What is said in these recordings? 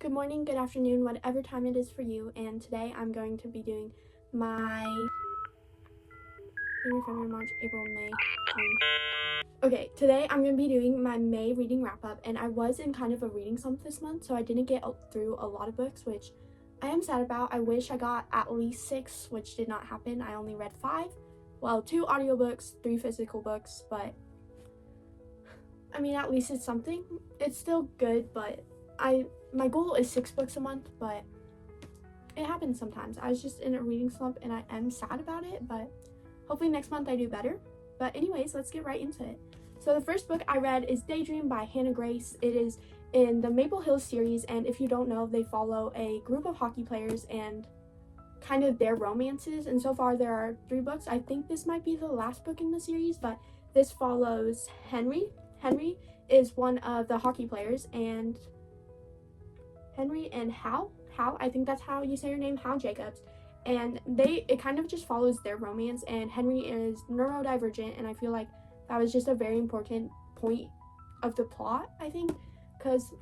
Good morning, good afternoon, whatever time it is for you, and today I'm going to be doing my January, February, March, April, May, June. Okay, today I'm going to be doing my May reading wrap-up, and I was in kind of a reading slump this month, so I didn't get through a lot of books, which I am sad about. I wish I got at least 6, which did not happen. I only read 5. Well, 2 audiobooks, 3 physical books, but I mean, at least it's something. It's still good, but my goal is 6 books a month, but it happens sometimes. I was just in a reading slump and I am sad about it, but hopefully next month I do better. But anyways, let's get right into it. So the first book I read is Daydream by Hannah Grace. It is in the Maple Hills series, and if you don't know, they follow a group of hockey players and kind of their romances, and so far there are 3 books. I think this might be the last book in the series, but this follows Henry. Henry is one of the hockey players, and Henry and Hal, I think that's how you say her name, Hal Jacobs, and it kind of just follows their romance, and Henry is neurodivergent, and I feel like that was just a very important point of the plot, I think, because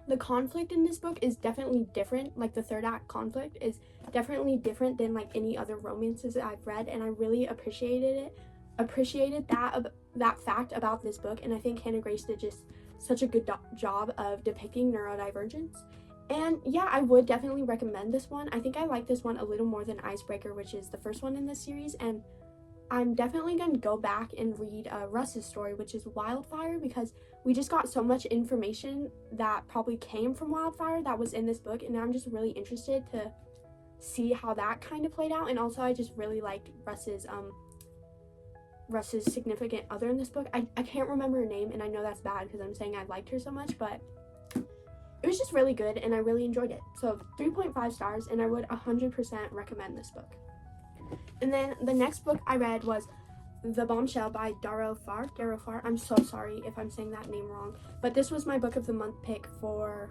the conflict in this book is definitely different. Like, the third act conflict is definitely different than like any other romances that I've read, and I really appreciated that fact about this book, and I think Hannah Grace did just such a good job of depicting neurodivergence. And yeah, I would definitely recommend this one. I think I like this one a little more than Icebreaker, which is the first one in this series, and I'm definitely going to go back and read Russ's story, which is Wildfire, because we just got so much information that probably came from Wildfire that was in this book, and I'm just really interested to see how that kind of played out. And also I just really liked Russ's significant other in this book. I can't remember her name, and I know that's bad because I'm saying I liked her so much, but it was just really good and I really enjoyed it. So 3.5 stars, and I would 100% recommend this book. And then the next book I read was The Bombshell by Darrow Farr. I'm so sorry if I'm saying that name wrong, but this was my book of the month pick for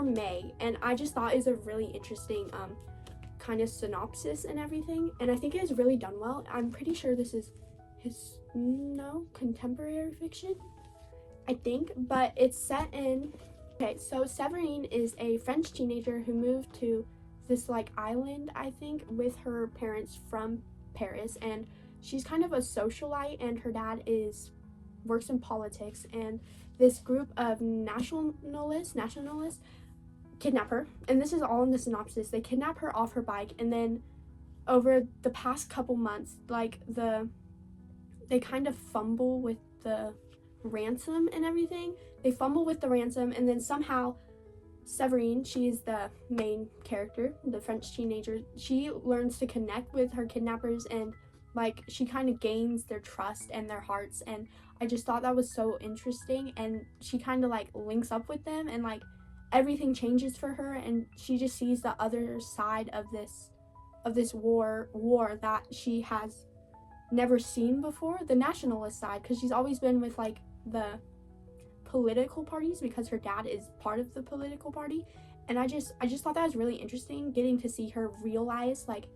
May, and I just thought it was a really interesting kind of synopsis and everything, and I think it is really done well. I'm pretty sure this is contemporary fiction, I think, but it's set in, okay, so Severine is a French teenager who moved to this like island, I think, with her parents from Paris, and she's kind of a socialite, and her dad works in politics, and this group of nationalists kidnap her, and this is all in the synopsis. They kidnap her off her bike, and then over the past couple months, like they kind of fumble with the ransom and everything. They fumble with the ransom, and then somehow Severine, she's the main character, the French teenager, she learns to connect with her kidnappers, and like she kind of gains their trust and their hearts, and I just thought that was so interesting, and she kind of like links up with them, and like everything changes for her, and she just sees the other side of this war that she has never seen before, the nationalist side, because she's always been with like the political parties because her dad is part of the political party, and I just thought that was really interesting, getting to see her realize like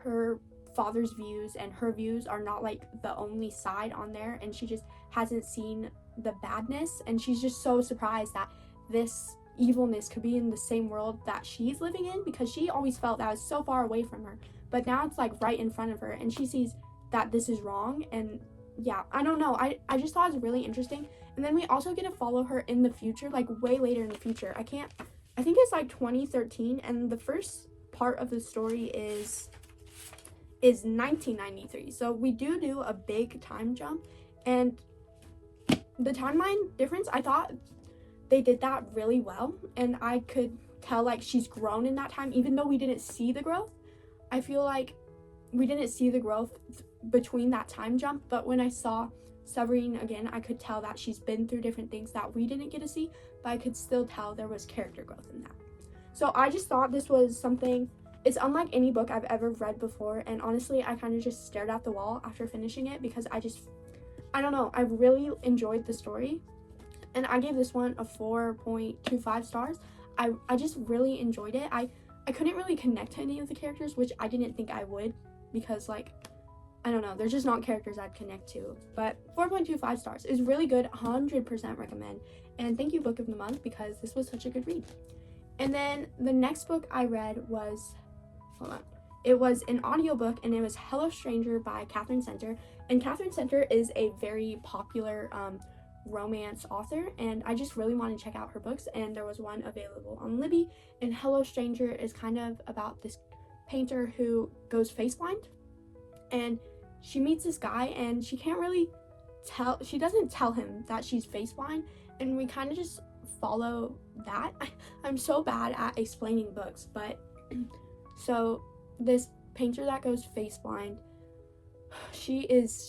her father's views and her views are not like the only side on there, and she just hasn't seen the badness, and she's just so surprised that this evilness could be in the same world that she's living in, because she always felt that was so far away from her, but now it's like right in front of her, and she sees that this is wrong. And yeah, I don't know, I just thought it was really interesting. And then we also get to follow her in the future, like way later in the future. I think it's like 2013, and the first part of the story is 1993, so we do a big time jump, and the timeline difference, I thought they did that really well, and I could tell like she's grown in that time, even though we didn't see the growth. I feel like we didn't see the growth between that time jump, but when I saw Severine again, I could tell that she's been through different things that we didn't get to see, but I could still tell there was character growth in that. So I just thought this was something, it's unlike any book I've ever read before, and honestly, I kind of just stared at the wall after finishing it, because I don't know, I really enjoyed the story, and I gave this one a 4.25 stars. I just really enjoyed it. I couldn't really connect to any of the characters, which I didn't think I would, because like I don't know, they're just not characters I'd connect to. But 4.25 stars is really good, 100% recommend. And thank you, Book of the Month, because this was such a good read. And then the next book I read was, hold on, it was an audiobook, and it was Hello Stranger by Catherine Center. And Catherine Center is a very popular romance author, and I just really want to check out her books, and there was one available on Libby. And Hello Stranger is kind of about this painter who goes face blind, and she meets this guy, and she doesn't tell him that she's face blind, and we kind of just follow that. I'm so bad at explaining books, but so this painter that goes face blind, she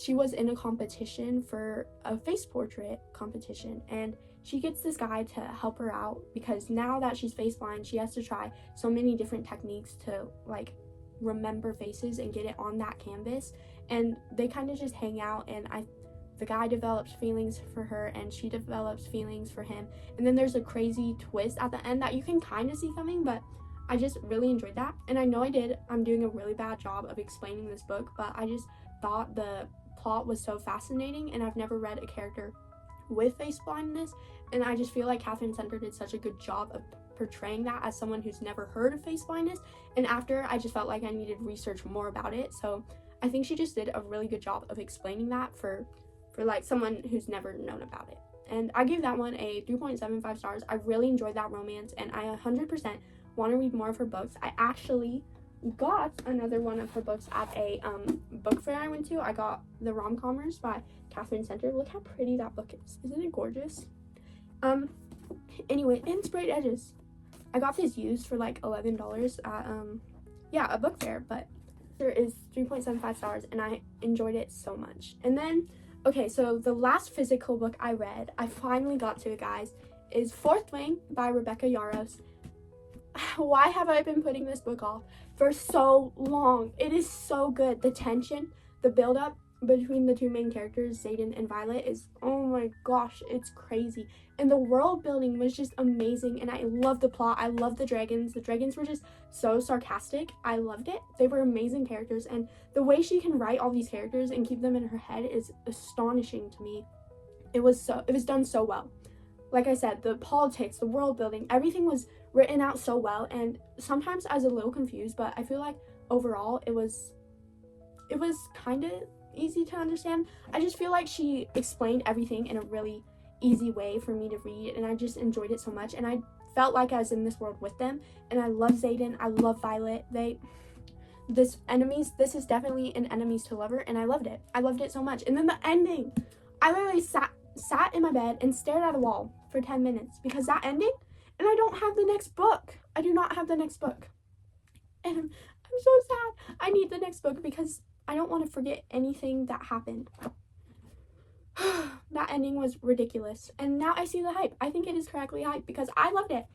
was in a competition for a face portrait competition, and she gets this guy to help her out because now that she's face blind, she has to try so many different techniques to like remember faces and get it on that canvas. And they kind of just hang out, and the guy develops feelings for her, and she develops feelings for him. And then there's a crazy twist at the end that you can kind of see coming, but I just really enjoyed that. And I know I'm doing a really bad job of explaining this book, but I just thought the plot was so fascinating, and I've never read a character with face blindness, and I just feel like Catherine Center did such a good job of portraying that as someone who's never heard of face blindness. And after, I just felt like I needed to research more about it, so I think she just did a really good job of explaining that for like someone who's never known about it. And I gave that one a 3.75 stars. I really enjoyed that romance, and I 100% want to read more of her books. I actually got another one of her books at a book fair I went to. I got The Rom-Commers by Catherine Center. Look how pretty that book is. Isn't it gorgeous? Anyway, and Sprayed Edges. I got this used for like $11 at a book fair, but there is 3.75 stars, and I enjoyed it so much. And then, okay, so the last physical book I read, I finally got to it, guys, is Fourth Wing by Rebecca Yarros. Why have I been putting this book off for so long? It is so good. The tension, the build-up between the two main characters, Xaden and Violet, is, oh my gosh, it's crazy. And the world building was just amazing, and I loved the plot. I loved the dragons. The dragons were just so sarcastic. I loved it. They were amazing characters, and the way she can write all these characters and keep them in her head is astonishing to me. It was done so well. Like I said, the politics, the world building, everything was written out so well, and sometimes I was a little confused, but I feel like overall it was kind of easy to understand. I just feel like she explained everything in a really easy way for me to read, and I just enjoyed it so much, and I felt like I was in this world with them. And I love Xaden, I love Violet. This is definitely an enemies to lover, and I loved it so much. And then the ending, I literally sat in my bed and stared at a wall for 10 minutes because that ending, and I don't have the next book. I do not have the next book, and I'm so sad. I need the next book because I don't want to forget anything that happened. That ending was ridiculous, and now I see the hype. I think it is correctly hyped because I loved it.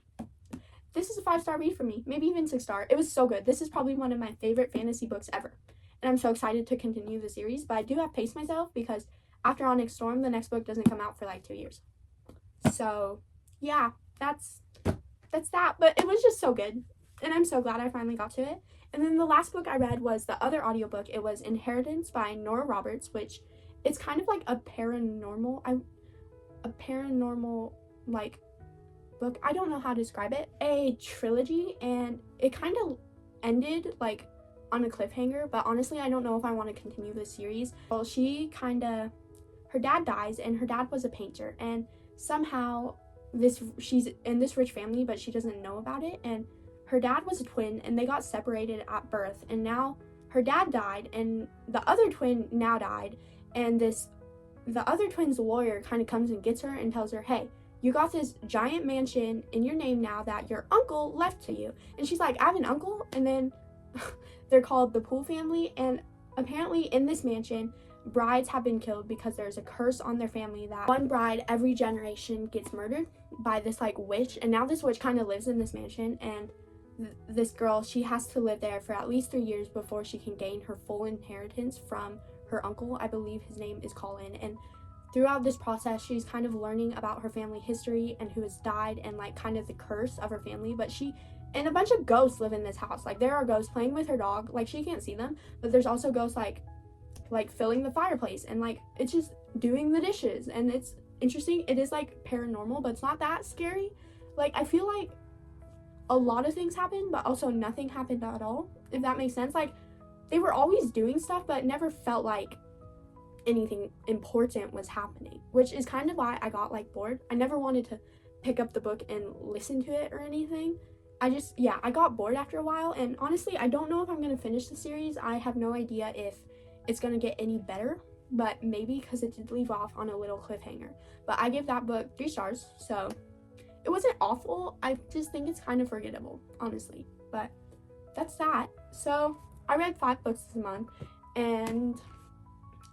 This is a 5-star read for me, maybe even 6-star. It was so good. This is probably one of my favorite fantasy books ever, and I'm so excited to continue the series, but I do have to pace myself because after Onyx Storm, the next book doesn't come out for like 2 years. So yeah, that's that, but it was just so good, and I'm so glad I finally got to it. And then the last book I read was the other audiobook. It was Inheritance by Nora Roberts, which it's kind of like a paranormal like book. I don't know how to describe it. A trilogy, and it kind of ended like on a cliffhanger, but honestly I don't know if I want to continue this series. Well, her dad dies, and her dad was a painter, and somehow she's in this rich family, but she doesn't know about it, and her dad was a twin, and they got separated at birth, and now her dad died, and the other twin now died, and the other twin's lawyer kind of comes and gets her and tells her, hey, you got this giant mansion in your name now that your uncle left to you. And she's like, I have an uncle? And then they're called the Poole family, and apparently in this mansion, brides have been killed because there's a curse on their family that one bride every generation gets murdered by this like witch, and now this witch kind of lives in this mansion, and this girl, she has to live there for at least 3 years before she can gain her full inheritance from her uncle. I believe his name is Colin, and throughout this process she's kind of learning about her family history and who has died and like kind of the curse of her family. But and a bunch of ghosts live in this house. Like there are ghosts playing with her dog, like she can't see them, but there's also ghosts like like filling the fireplace, and like it's just doing the dishes, and it's interesting. It is like paranormal, but it's not that scary. Like I feel like a lot of things happened, but also nothing happened at all, if that makes sense. Like they were always doing stuff, but it never felt like anything important was happening, which is kind of why I got like bored. I never wanted to pick up the book and listen to it or anything. I got bored after a while, and honestly, I don't know if I'm gonna finish the series. I have no idea if it's gonna get any better, but maybe, because it did leave off on a little cliffhanger. But I give that book 3 stars, so it wasn't awful. I just think it's kind of forgettable, honestly. But that's that. So I read 5 books this month, and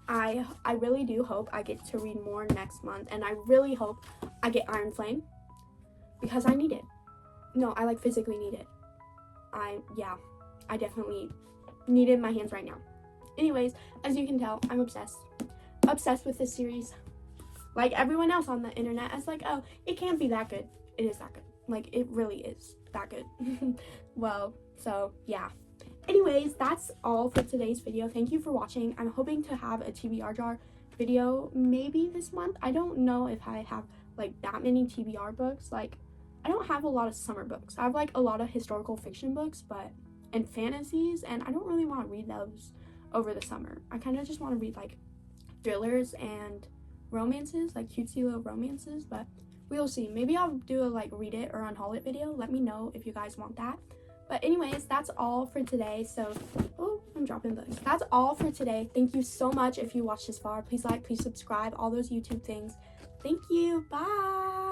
I really do hope I get to read more next month, and I really hope I get Iron Flame, because I need it. No, I like physically need it. I definitely need it in my hands right now. Anyways, as you can tell, I'm obsessed with this series. Like everyone else on the internet, I was like, oh, it can't be that good. It is that good. Like it really is that good. Well, so yeah. Anyways, that's all for today's video. Thank you for watching. I'm hoping to have a TBR jar video maybe this month. I don't know if I have like that many TBR books. Like I don't have a lot of summer books. I have like a lot of historical fiction books, and fantasies, and I don't really want to read those over the summer. I kind of just want to read like thrillers and romances, like cutesy little romances, but we'll see. Maybe I'll do a like read it or unhaul it video. Let me know if you guys want that. But anyways, that's all for today. So, I'm dropping books. That's all for today. Thank you so much if you watched this far. Please like, please subscribe, all those YouTube things. Thank you. Bye.